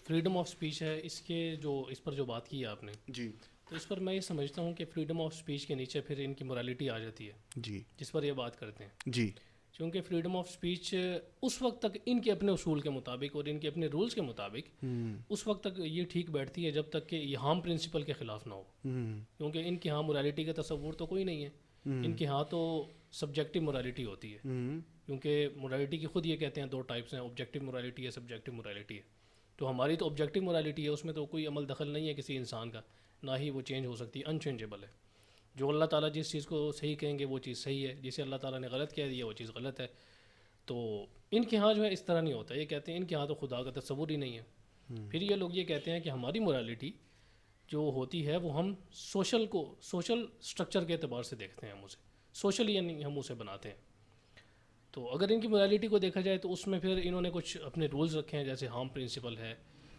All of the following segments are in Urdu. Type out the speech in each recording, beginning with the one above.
فریڈم آف اسپیچ ہے، اس پر جو بات کی ہے آپ نے، جی تو اس پر میں یہ سمجھتا ہوں کہ فریڈم آف اسپیچ کے نیچے پھر ان کی morality آ جاتی ہے جی جس پر یہ بات کرتے ہیں. جی کیونکہ فریڈم آف اسپیچ اس وقت تک ان کے اپنے اصول کے مطابق اور ان کے اپنے رولز کے مطابق اس وقت تک یہ ٹھیک بیٹھتی ہے جب تک کہ یہ ہارم پرنسپل کے خلاف نہ ہو. کیونکہ ان کے ہاں morality کا تصور تو کوئی نہیں ہے، ان کے ہاں تو سبجیکٹو morality ہوتی ہے. کیونکہ morality کی خود یہ کہتے ہیں دو ٹائپس ہیں، آبجیکٹو morality ہے، سبجیکٹو morality ہے. تو ہماری تو آبجیکٹو morality ہے، اس میں تو کوئی عمل دخل نہیں ہے کسی انسان کا، نہ ہی وہ چینج ہو سکتی ہے، انچینجیبل ہے. جو اللہ تعالیٰ جس چیز کو صحیح کہیں گے وہ چیز صحیح ہے، جسے اللہ تعالیٰ نے غلط کہہ دیا وہ چیز غلط ہے. تو ان کے ہاں جو ہے اس طرح نہیں ہوتا. یہ کہتے ہیں ان کے ہاں تو خدا کا تصور ہی نہیں ہے. پھر یہ لوگ یہ کہتے ہیں کہ ہماری morality جو ہوتی ہے وہ ہم سوشل سٹرکچر کے اعتبار سے دیکھتے ہیں، ہم اسے سوشلی یعنی ہم اسے بناتے ہیں. تو اگر ان کی morality کو دیکھا جائے تو اس میں پھر انہوں نے کچھ اپنے رولز رکھے ہیں، جیسے ہارم پرنسپل ہے،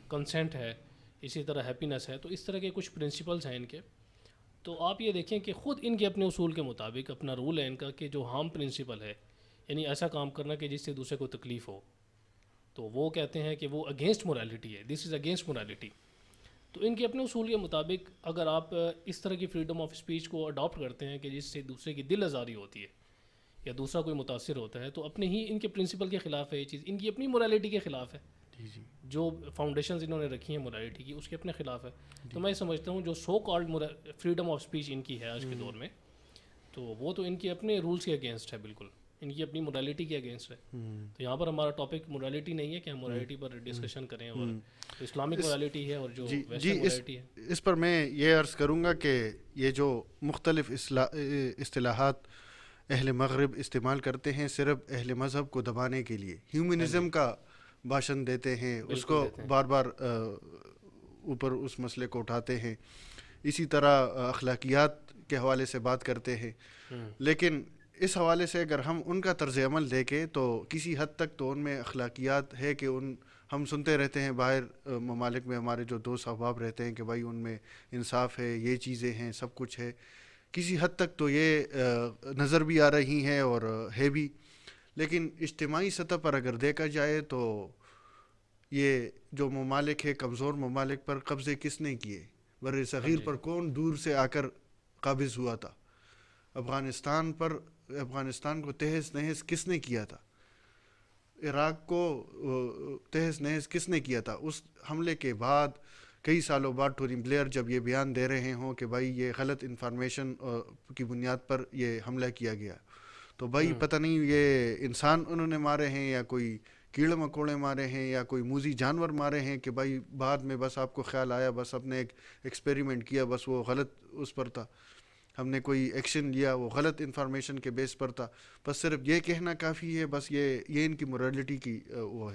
کنسینٹ ہے، اسی طرح ہیپینس ہے. تو اس طرح کے کچھ پرنسپلس ہیں ان کے. تو آپ یہ دیکھیں کہ خود ان کے اپنے اصول کے مطابق اپنا رول ہے ان کا کہ جو ہارم پرنسپل ہے، یعنی ایسا کام کرنا کہ جس سے دوسرے کو تکلیف ہو، تو وہ کہتے ہیں کہ وہ اگینسٹ morality ہے، دس از اگینسٹ morality. تو ان کے اپنے اصول کے مطابق اگر آپ اس طرح کی فریڈم آف اسپیچ کو اڈاپٹ کرتے ہیں کہ جس سے دوسرے کی دل آزاری ہوتی ہے یا دوسرا کوئی متاثر ہوتا ہے، تو اپنے ہی ان کے پرنسپل کے خلاف ہے یہ چیز، ان کی اپنی morality کے خلاف ہے. جی جی جو فاؤنڈیشنز انہوں نے رکھی ہیں morality کی اس کے اپنے خلاف ہے. تو میں سمجھتا ہوں جو so called freedom of speech ان کی ہے آج کے دور میں، تو وہ تو ان کے اپنے رولز کے اگینسٹ ہے، بالکل ان کی اپنی morality کے اگینسٹ ہے. تو یہاں پر ہمارا ٹاپک morality نہیں ہے کہ ہم morality پر ڈسکشن کریں، اور اسلامک morality ہے اور جو جی ویسٹرن اس morality ہے. اس پر میں یہ عرض کروں گا کہ یہ جو مختلف اصطلاحات اہل مغرب استعمال کرتے ہیں صرف اہل مذہب کو دبانے کے لیے، ہیومنزم کا بھاشن دیتے ہیں، اس کو بار بار اوپر اس مسئلے کو اٹھاتے ہیں، اسی طرح اخلاقیات کے حوالے سے بات کرتے ہیں. لیکن اس حوالے سے اگر ہم ان کا طرز عمل دیکھیں تو کسی حد تک تو ان میں اخلاقیات ہے کہ ہم سنتے رہتے ہیں باہر ممالک میں ہمارے جو دوست احباب رہتے ہیں کہ بھائی ان میں انصاف ہے، یہ چیزیں ہیں، سب کچھ ہے. کسی حد تک تو یہ نظر بھی آ رہی ہیں اور ہے بھی. لیکن اجتماعی سطح پر اگر دیکھا جائے تو یہ جو ممالک ہے، کمزور ممالک پر قبضے کس نے کیے؟ بر صغیر پر کون دور سے آ کر قابض ہوا تھا؟ افغانستان کو تہس نہس کس نے کیا تھا؟ عراق کو تہس نہس کس نے کیا تھا؟ اس حملے کے بعد کئی سالوں بعد ٹونی بلیئر جب یہ بیان دے رہے ہوں کہ بھائی یہ غلط انفارمیشن کی بنیاد پر یہ حملہ کیا گیا، تو بھائی پتہ نہیں یہ انسان انہوں نے مارے ہیں یا کوئی کیڑے مکوڑے مارے ہیں یا کوئی موذی جانور مارے ہیں کہ بھائی بعد میں بس آپ کو خیال آیا، بس اپ نے ایک ایکسپیریمنٹ کیا، بس وہ غلط اس پر تھا، ہم نے کوئی ایکشن لیا وہ غلط انفارمیشن کے بیس پر تھا، بس صرف یہ کہنا کافی ہے، بس یہ ان کی morality کی وہ ہے.